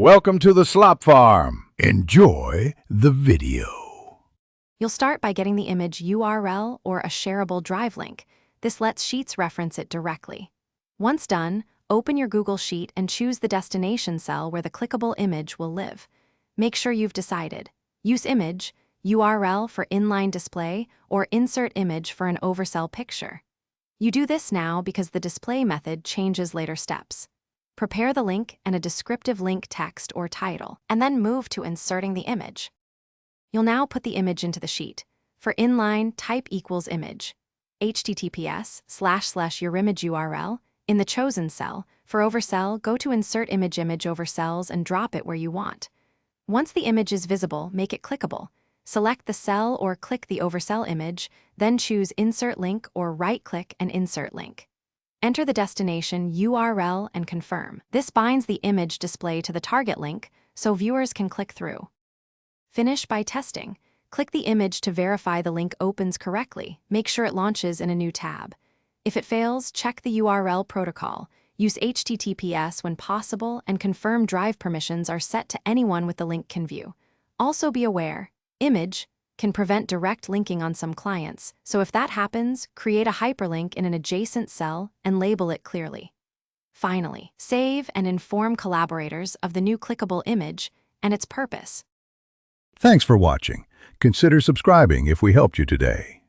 Welcome to the Slop Farm. Enjoy the video. You'll start by getting the image URL or a shareable drive link. This lets Sheets reference it directly. Once done, open your Google Sheet and choose the destination cell where the clickable image will live. Make sure you've decided. Use image, URL for inline display, or insert image for an oversell picture. You do this now because the display method changes later steps. Prepare the link and a descriptive link text or title, and then move to inserting the image. You'll now put the image into the sheet. For inline, type equals image. https:// your image URL. In the chosen cell, for oversell, go to insert image over cells and drop it where you want. Once the image is visible, make it clickable. Select the cell or click the oversell image, then choose insert link or right-click and insert link. Enter the destination URL and confirm. This binds the image display to the target link so viewers can click through. Finish by testing. Click the image to verify the link opens correctly. Make sure it launches in a new tab. If it fails, check the URL protocol. Use HTTPS when possible and confirm drive permissions are set to anyone with the link can view. Also be aware, image can prevent direct linking on some clients, so if that happens, create a hyperlink in an adjacent cell and label it clearly. Finally, save and inform collaborators of the new clickable image and its purpose. Thanks for watching. Consider subscribing if we helped you today.